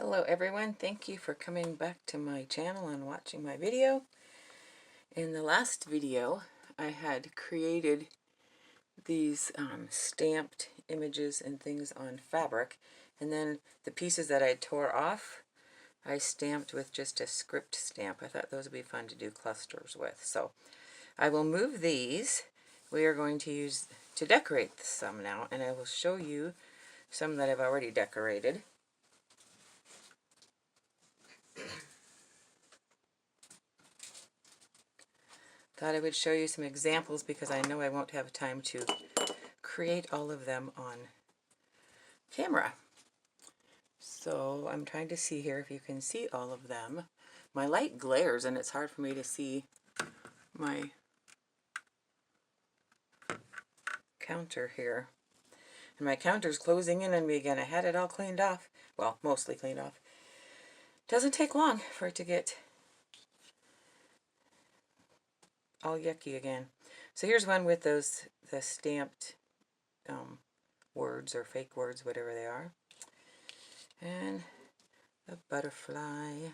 Hello everyone, thank you for coming back to my channel and watching my video. In the last video I had created these stamped images and things on fabric, and then the pieces that I tore off I stamped with just a script stamp. I thought those would be fun to do clusters with. So I will move these. We are going to use to decorate some now, and I will show you some that I've already decorated. Thought I would show you some examples because I know I won't have time to create all of them on camera. So I'm trying to see here if you can see all of them. My light glares and it's hard for me to see my counter here. And my counter's closing in on me again. I had it all cleaned off. Well, mostly cleaned off. Doesn't take long for it to get all yucky again. So here's one with the stamped words or fake words, whatever they are. And a butterfly.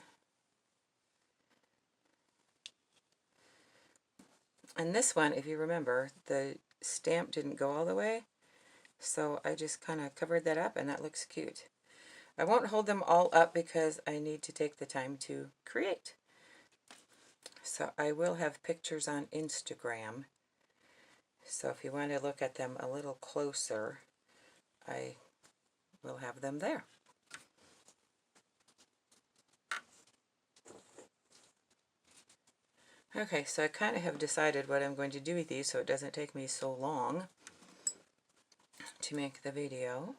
And this one, if you remember, the stamp didn't go all the way, so I just kind of covered that up and that looks cute. I won't hold them all up because I need to take the time to create. So I will have pictures on Instagram. So if you want to look at them a little closer, I will have them there. Okay, so I kind of have decided what I'm going to do with these so it doesn't take me so long to make the video.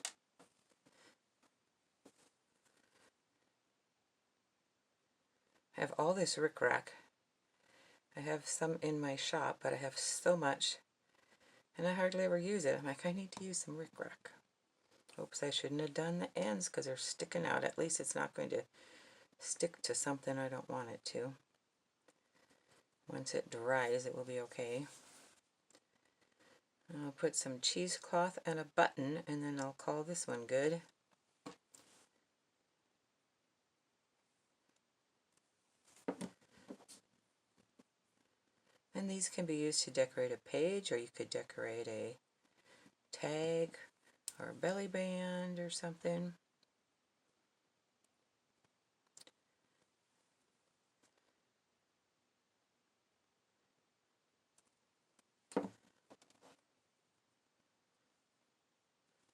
I have all this rickrack. I have some in my shop, but I have so much and I hardly ever use it. I'm like, I need to use some rickrack. Oops, I shouldn't have done the ends because they're sticking out. At least it's not going to stick to something I don't want it to. Once it dries, it will be okay. I'll put some cheesecloth and a button, and then I'll call this one good. And these can be used to decorate a page, or you could decorate a tag or a belly band or something.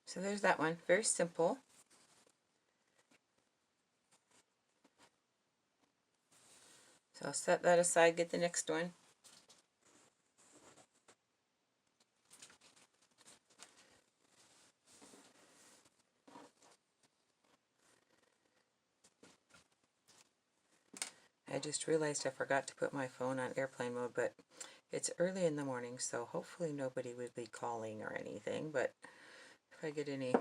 So there's that one, very simple. So I'll set that aside, get the next one. I just realized I forgot to put my phone on airplane mode, but it's early in the morning, so hopefully nobody would be calling or anything, but if I get any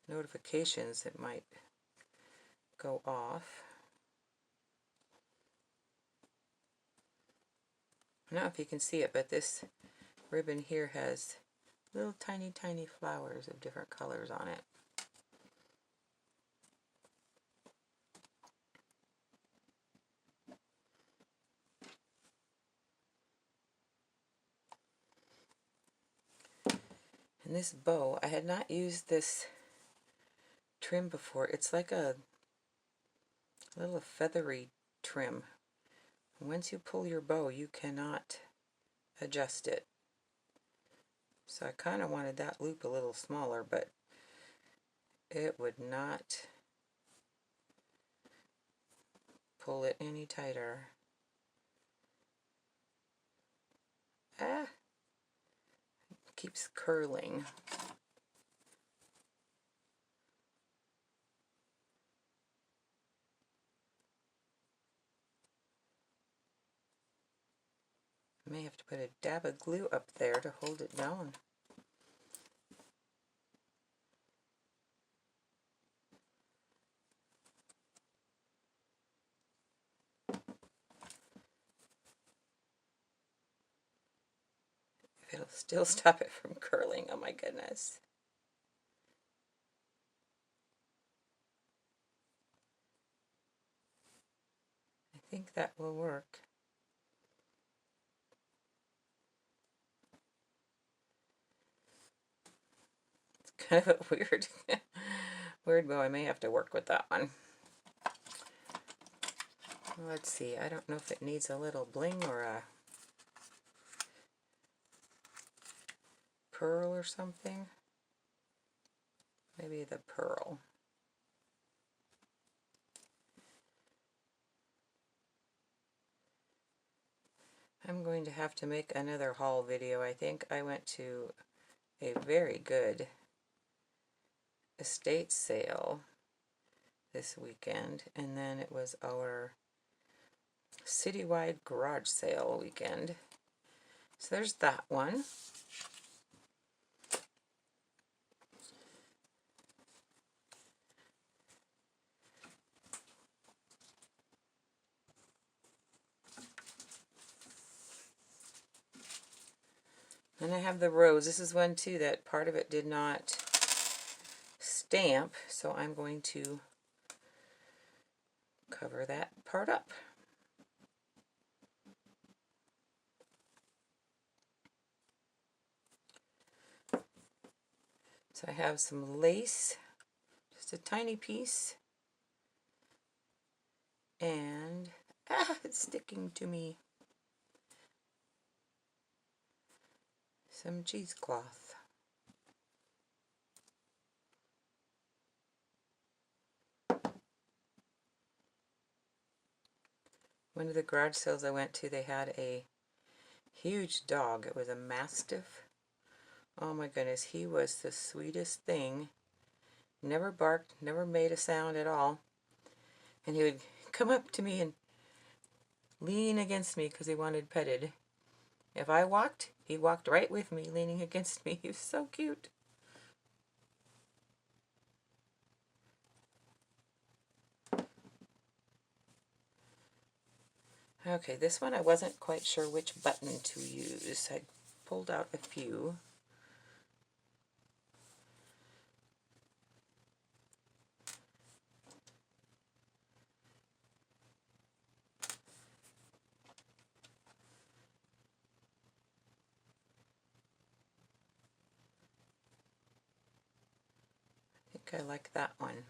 notifications, it might go off. I don't know if you can see it, but this ribbon here has little tiny flowers of different colors on it. And this bow, I had not used this trim before. It's like a little feathery trim. Once you pull your bow, you cannot adjust it. So I kind of wanted that loop a little smaller, but it would not pull it any tighter. Ah! It keeps curling. I may have to put a dab of glue up there to hold it down. If it'll still stop it from curling, oh my goodness. think that will work. It's kind of a weird bow. I may have to work with that one. Let's see. I don't know if it needs a little bling or a pearl or something. Maybe the pearl. I'm going to have to make another haul video. I think I went to a very good estate sale this weekend, and then it was our citywide garage sale weekend. So there's that one. And I have the rose. This is one too that part of it did not stamp, so I'm going to cover that part up. So I have some lace, just a tiny piece, and it's sticking to me. Some cheesecloth. One of the garage sales I went to, they had a huge dog. It was a Mastiff. Oh my goodness, he was the sweetest thing. Never barked, never made a sound at all. And he would come up to me and lean against me because he wanted petted. If I walked, he walked right with me, leaning against me. He was so cute. Okay, this one I wasn't quite sure which button to use. I pulled out a few. I think I like that one.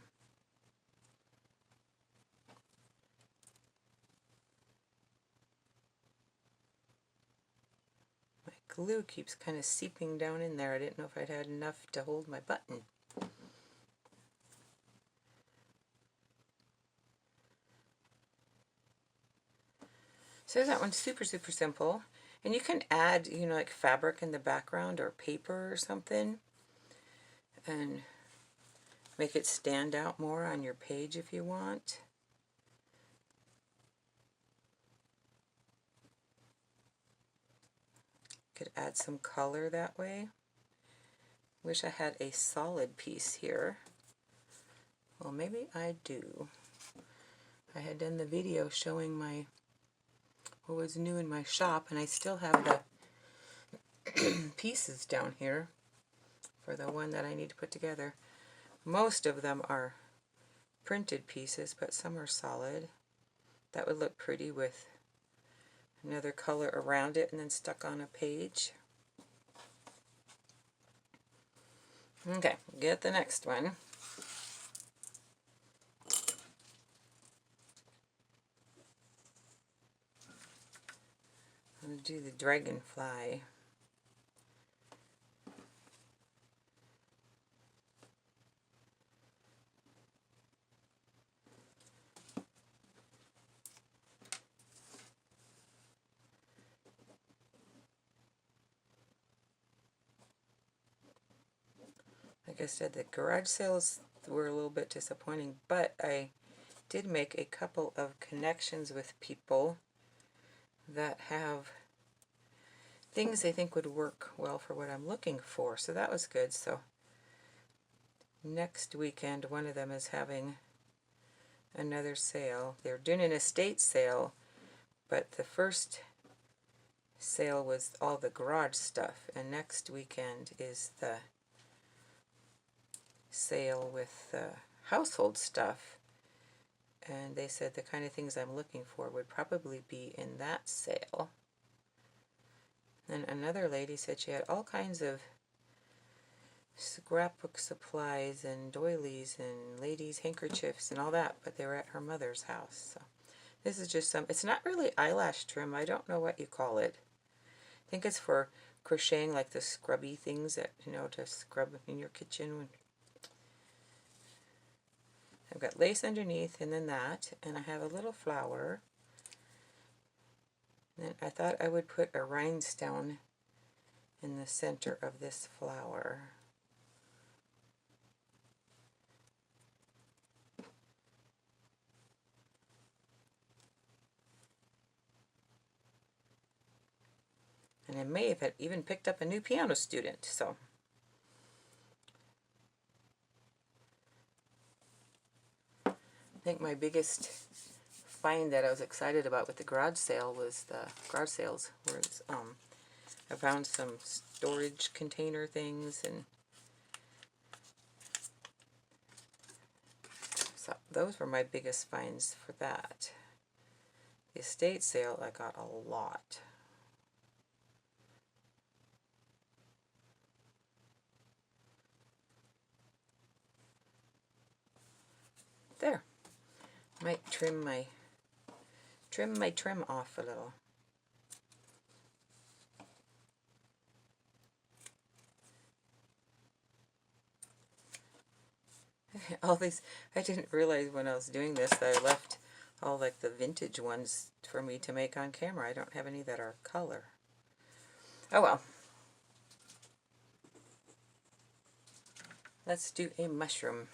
My glue keeps kind of seeping down in there. I didn't know if I'd had enough to hold my button. So that one's super simple. And you can add, you know, like fabric in the background or paper or something and make it stand out more on your page if you want. Could add some color that way. Wish I had a solid piece here. Well, maybe I do. I had done the video showing my what was new in my shop, and I still have the pieces down here for the one that I need to put together. Most of them are printed pieces, but some are solid. That would look pretty with another color around it and then stuck on a page. Okay, get the next one. I'm going to do the dragonfly. Like I said, the garage sales were a little bit disappointing, but I did make a couple of connections with people that have things they think would work well for what I'm looking for, so that was good. So next weekend, one of them is having another sale. They're doing an estate sale, but the first sale was all the garage stuff, and next weekend is the sale with the household stuff. and they said the kind of things I'm looking for would probably be in that sale. And another lady said she had all kinds of scrapbook supplies and doilies and ladies' handkerchiefs and all that, but they were at her mother's house. So this is just some, it's not really eyelash trim. I don't know what you call it. I think it's for crocheting, like the scrubby things that, you know, to scrub in your kitchen. I've got lace underneath and then that, and I have a little flower. And I thought I would put a rhinestone in the center of this flower. And I may have even picked up a new piano student, so. I think my biggest find that I was excited about with the garage sale was the garage sales, where it's, I found some storage container things, and so those were my biggest finds for that. The estate sale, I got a lot. There. Might trim my trim off a little. All these, I didn't realize when I was doing this that I left all like the vintage ones for me to make on camera. I don't have any that are color. Oh well. Let's do a mushroom.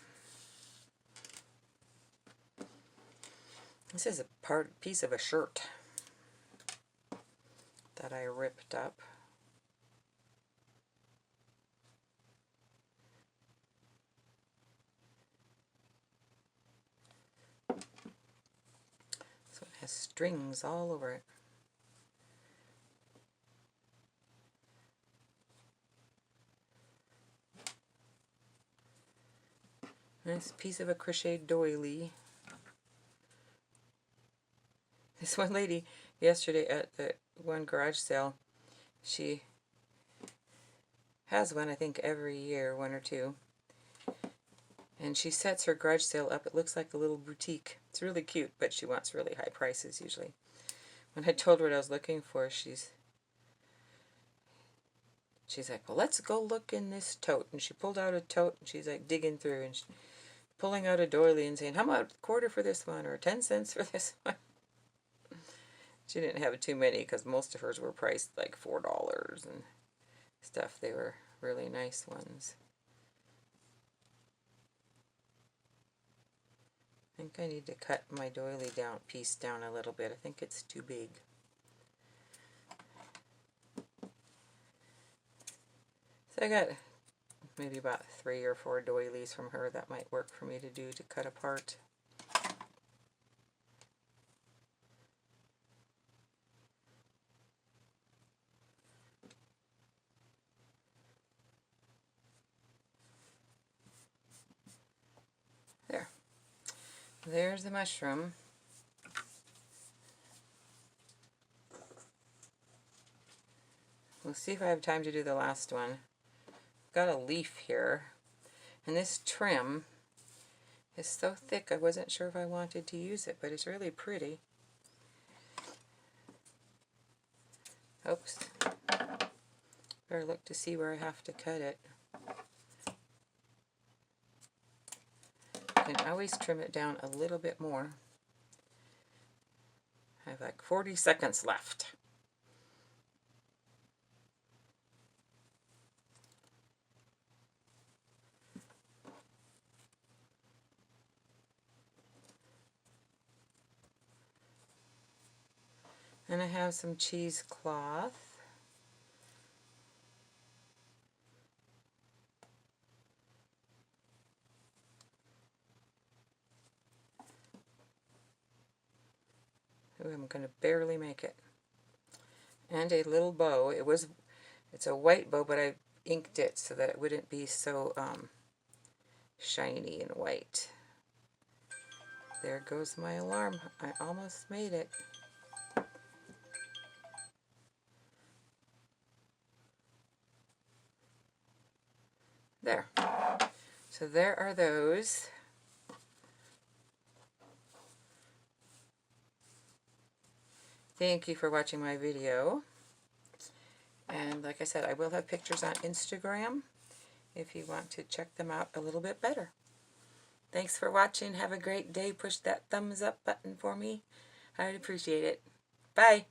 This is a piece of a shirt that I ripped up. So it has strings all over it. Nice piece of a crocheted doily. This one lady yesterday at the one garage sale, she has one I think every year, one or two. And she sets her garage sale up. It looks like a little boutique. It's really cute, but she wants really high prices usually. When I told her what I was looking for, she's like, well, let's go look in this tote. And she pulled out a tote, and she's like digging through, and pulling out a doily and saying, how much, a quarter for this one, or 10 cents for this one? She didn't have too many because most of hers were priced like $4 and stuff. They were really nice ones. I think I need to cut my doily piece down a little bit. I think it's too big. So I got maybe about 3 or 4 doilies from her that might work for me to do to cut apart. There. There's the mushroom. We'll see if I have time to do the last one. I've got a leaf here, and this trim is so thick I wasn't sure if I wanted to use it, but it's really pretty. Oops. Better look to see where I have to cut it. You can always trim it down a little bit more. I have like 40 seconds left. And I have some cheesecloth. Ooh, I'm going to barely make it. And a little bow. It's a white bow, but I inked it so that it wouldn't be so shiny and white. There goes my alarm. I almost made it. There. So there are those. Thank you for watching my video. And like I said, I will have pictures on Instagram if you want to check them out a little bit better. Thanks for watching. Have a great day. Push that thumbs up button for me. I'd appreciate it. Bye.